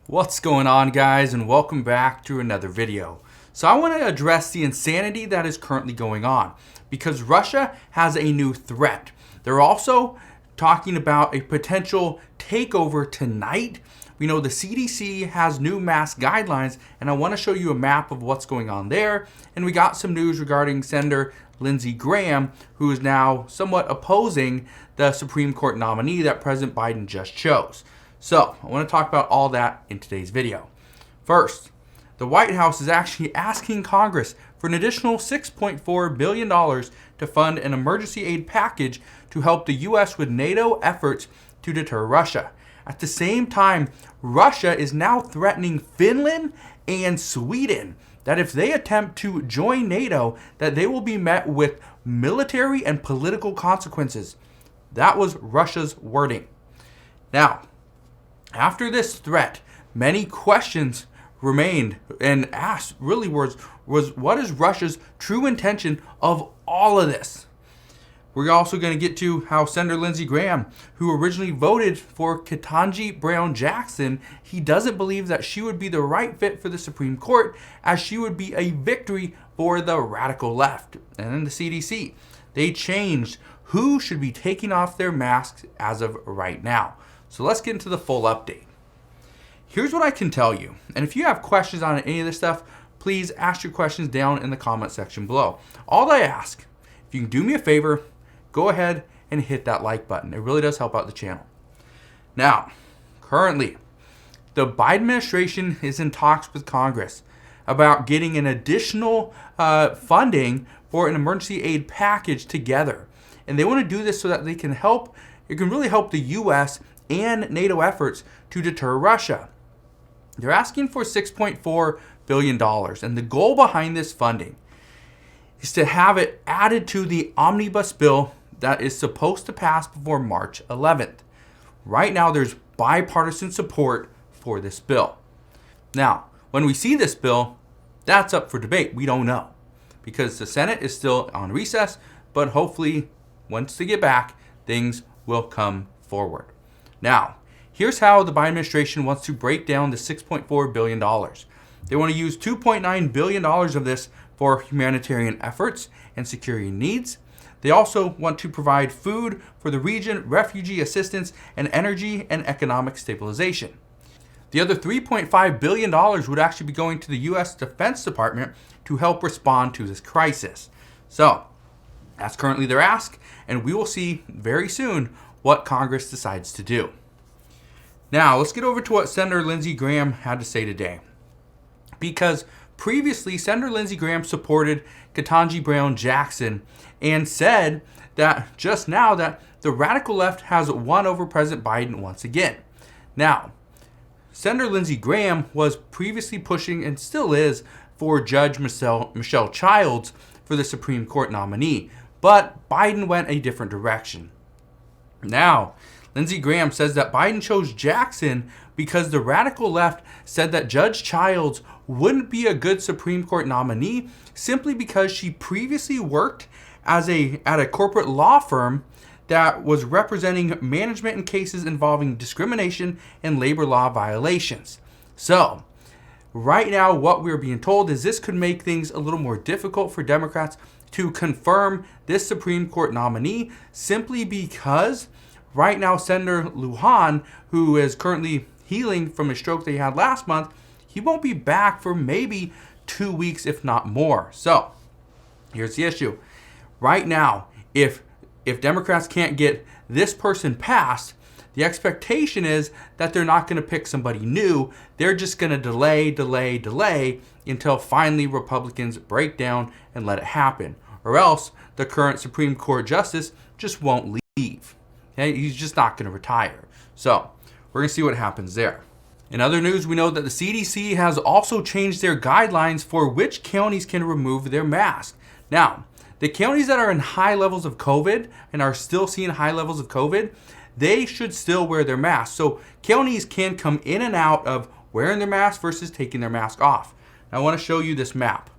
What's going on, guys, and welcome back to another video. So I want to address the insanity that is currently going on because Russia has a new threat. They're also talking about a potential takeover tonight. We know the CDC has new mask guidelines, and I want to show you a map of what's going on there. And we got some news regarding Senator Lindsey Graham, who is now somewhat opposing the Supreme Court nominee that President Biden just chose. So I want to talk about all that in today's video. First, the White House is actually asking Congress for an additional $6.4 billion to fund an emergency aid package to help the U.S. with NATO efforts to deter Russia. At the same time, Russia is now threatening Finland and Sweden that if they attempt to join NATO, that they will be met with military and political consequences. That was Russia's wording. Now, after this threat, many questions remained and asked really was what is Russia's true intention of all of this? We're also going to get to how Senator Lindsey Graham, who originally voted for Ketanji Brown Jackson, he doesn't believe that she would be the right fit for the Supreme Court, as she would be a victory for the radical left. And then the CDC, they changed who should be taking off their masks as of right now. So let's get into the full update. Here's what I can tell you. And if you have questions on any of this stuff, please ask your questions down in the comment section below. All I ask, if you can do me a favor, go ahead and hit that like button. It really does help out the channel. Now, currently, the Biden administration is in talks with Congress about getting an additional funding for an emergency aid package together. And they want to do this so that they can help, it can really help the U.S. and NATO efforts to deter Russia. They're asking for $6.4 billion, and the goal behind this funding is to have it added to the omnibus bill that is supposed to pass before March 11th. Right now, there's bipartisan support for this bill. Now, when we see this bill, that's up for debate. We don't know because the Senate is still on recess, but hopefully, once they get back, things will come forward. Now, here's how the Biden administration wants to break down the $6.4 billion. They want to use $2.9 billion of this for humanitarian efforts and security needs. They also want to provide food for the region, refugee assistance, and energy and economic stabilization. The other $3.5 billion would actually be going to the U.S. Defense Department to help respond to this crisis. So, that's currently their ask, and we will see very soon what Congress decides to do. Now, let's get over to what Senator Lindsey Graham had to say today. Because previously, Senator Lindsey Graham supported Ketanji Brown Jackson and said that just now that the radical left has won over President Biden once again. Now, Senator Lindsey Graham was previously pushing and still is for Judge Michelle Childs for the Supreme Court nominee, but Biden went a different direction. Now, Lindsey Graham says that Biden chose Jackson because the radical left said that Judge Childs wouldn't be a good Supreme Court nominee simply because she previously worked at a corporate law firm that was representing management in cases involving discrimination and labor law violations. So, right now what we're being told is this could make things a little more difficult for Democrats to confirm this Supreme Court nominee simply because right now Senator Lujan, who is currently healing from a stroke that he had last month, he won't be back for maybe 2 weeks, if not more. So here's the issue. Right now, if Democrats can't get this person passed, the expectation is that they're not going to pick somebody new. They're just going to delay until finally Republicans break down and let it happen. Or else the current Supreme Court justice just won't leave. Okay? He's just not going to retire. So we're going to see what happens there. In other news, we know that the CDC has also changed their guidelines for which counties can remove their mask. Now, the counties that are in high levels of COVID and are still seeing high levels of COVID, they should still wear their mask. So counties can come in and out of wearing their mask versus taking their mask off. Now, I want to show you this map.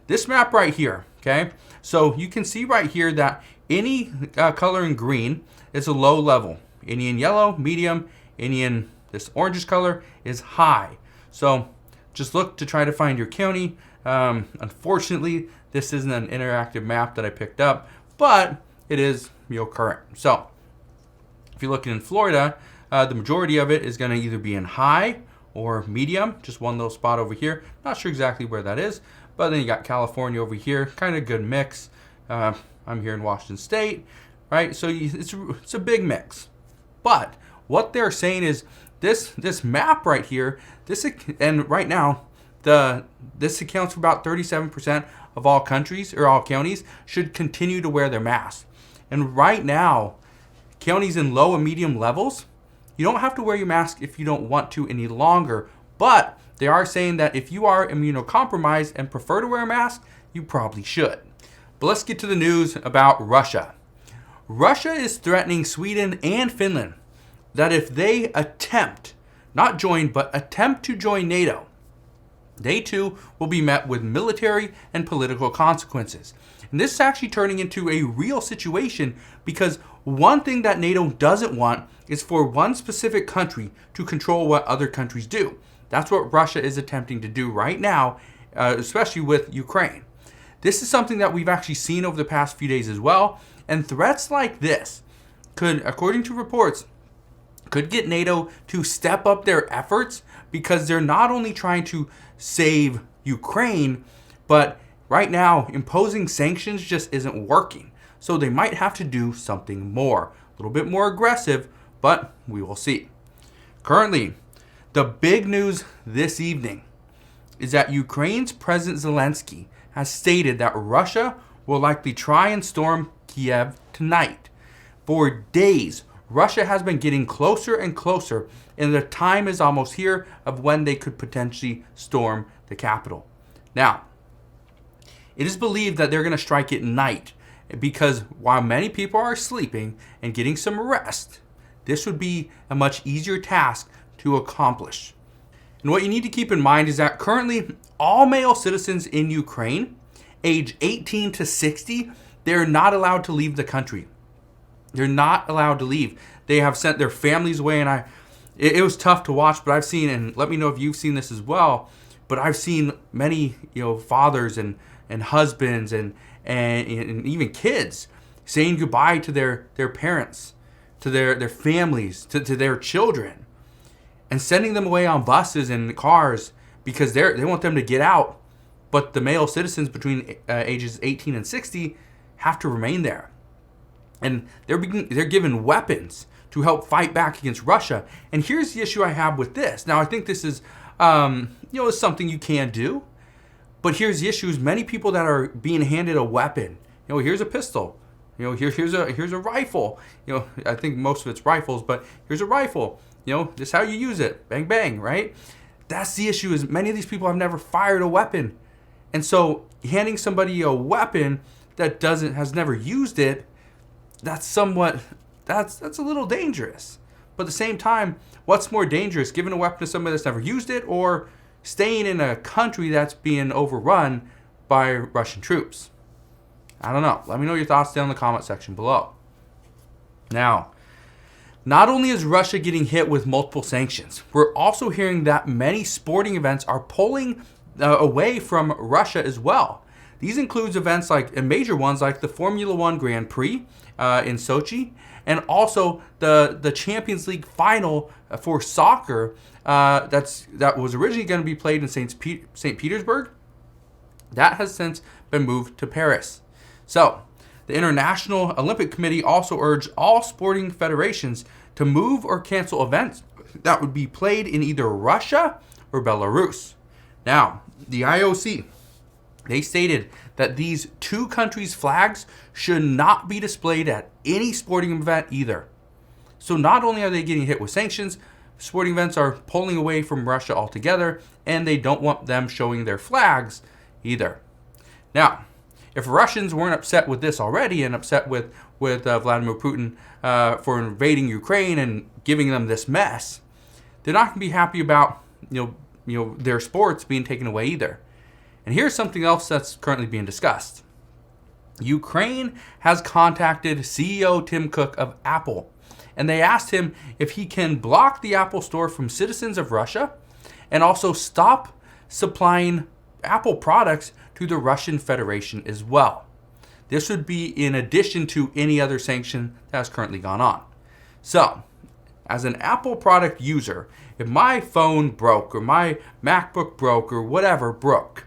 This map right here, okay? So you can see right here that any color in green is a low level. Any in yellow, medium, any in This orangish color is high. So just look to try to find your county. Unfortunately, this isn't an interactive map that I picked up, but it is current. So if you're looking in Florida, the majority of it is going to either be in high or medium, just one little spot over here. Not sure exactly where that is, but then you got California over here, kind of good mix. I'm here in Washington State, right? So it's a big mix. But what they're saying is this map right here, and right now, this accounts for about 37% of all countries or all counties should continue to wear their masks. And right now, counties in low and medium levels, you don't have to wear your mask if you don't want to any longer. But they are saying that if you are immunocompromised and prefer to wear a mask, you probably should. But let's get to the news about Russia. Russia is threatening Sweden and Finland that if they attempt, not join, but attempt to join NATO, they too will be met with military and political consequences. And this is actually turning into a real situation because one thing that NATO doesn't want is for one specific country to control what other countries do. That's what Russia is attempting to do right now, especially with Ukraine. This is something that we've actually seen over the past few days as well. And threats like this could, according to reports, could get NATO to step up their efforts because they're not only trying to save Ukraine, but right now imposing sanctions just isn't working. So they might have to do something more, a little bit more aggressive, but we will see. Currently, the big news this evening is that Ukraine's President Zelensky has stated that Russia will likely try and storm Kiev tonight. For days, Russia has been getting closer and closer, and the time is almost here of when they could potentially storm the capital. Now, it is believed that they're going to strike at night because while many people are sleeping and getting some rest, this would be a much easier task to accomplish. And what you need to keep in mind is that currently all male citizens in Ukraine, age 18 to 60, they're not allowed to leave the country. They're not allowed to leave. They have sent their families away, and it was tough to watch, but I've seen, and let me know if you've seen this as well, but I've seen many, fathers and husbands and even kids saying goodbye to their parents, to their families, to their children, and sending them away on buses and cars because they want them to get out, but the male citizens between ages 18 and 60 have to remain there. And they're given weapons to help fight back against Russia. And here's the issue I have with this. Now, I think this is, is something you can do. But here's the issue: is many people that are being handed a weapon. Here's a pistol. Here's a rifle. I think most of it's rifles, but here's a rifle. This is how you use it. Bang, bang, right? That's the issue: is many of these people have never fired a weapon, and so handing somebody a weapon that has never used it, that's a little dangerous. But at the same time, what's more dangerous, giving a weapon to somebody that's never used it, or staying in a country that's being overrun by Russian troops? I don't know. Let me know your thoughts down in the comment section below. Now, not only is Russia getting hit with multiple sanctions, we're also hearing that many sporting events are pulling away from Russia as well. These includes events and major ones like the Formula One Grand Prix in Sochi, and also the Champions League final for soccer that was originally going to be played in St. Petersburg. That has since been moved to Paris. So the International Olympic Committee also urged all sporting federations to move or cancel events that would be played in either Russia or Belarus. Now, the IOC, they stated that these two countries' flags should not be displayed at any sporting event either. So not only are they getting hit with sanctions, sporting events are pulling away from Russia altogether, and they don't want them showing their flags either. Now, if Russians weren't upset with this already and upset with Vladimir Putin for invading Ukraine and giving them this mess, they're not going to be happy about their sports being taken away either. And here's something else that's currently being discussed. Ukraine has contacted CEO Tim Cook of Apple and they asked him if he can block the Apple Store from citizens of Russia and also stop supplying Apple products to the Russian Federation as well. This would be in addition to any other sanction that has currently gone on. So, as an Apple product user, if my phone broke or my MacBook broke or whatever broke,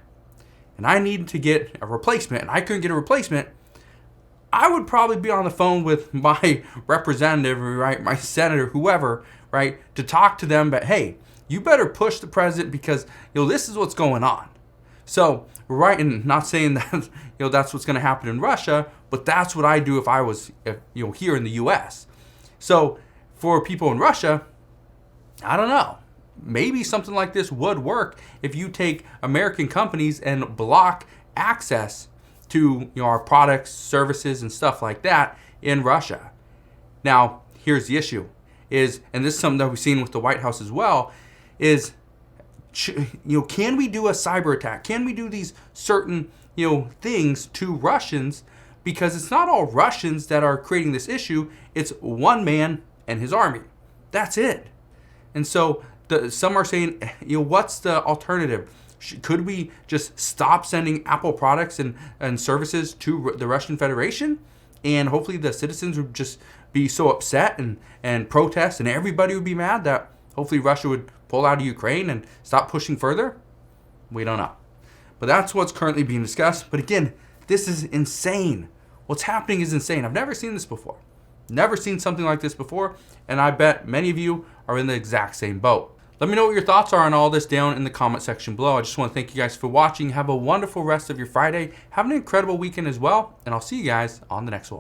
and I needed to get a replacement and I couldn't get a replacement, I would probably be on the phone with my representative, right, my senator, whoever, right, to talk to them. But hey, you better push the president because this is what's going on. So, right, and not saying that that's what's going to happen in Russia, but that's what I do if I was here in the U.S. So, for people in Russia, I don't know. Maybe something like this would work if you take American companies and block access to our products, services, and stuff like that in Russia. Now, here's the issue: and this is something that we've seen with the White House as well, is can we do a cyber attack? Can we do these certain things to Russians? Because it's not all Russians that are creating this issue. It's one man and his army. That's it. And so some are saying, what's the alternative? Could we just stop sending Apple products and services to the Russian Federation? And hopefully the citizens would just be so upset and protest, and everybody would be mad that hopefully Russia would pull out of Ukraine and stop pushing further? We don't know. But that's what's currently being discussed. But again, this is insane. What's happening is insane. I've never seen this before. Never seen something like this before. And I bet many of you are in the exact same boat. Let me know what your thoughts are on all this down in the comment section below. I just want to thank you guys for watching. Have a wonderful rest of your Friday. Have an incredible weekend as well. And I'll see you guys on the next one.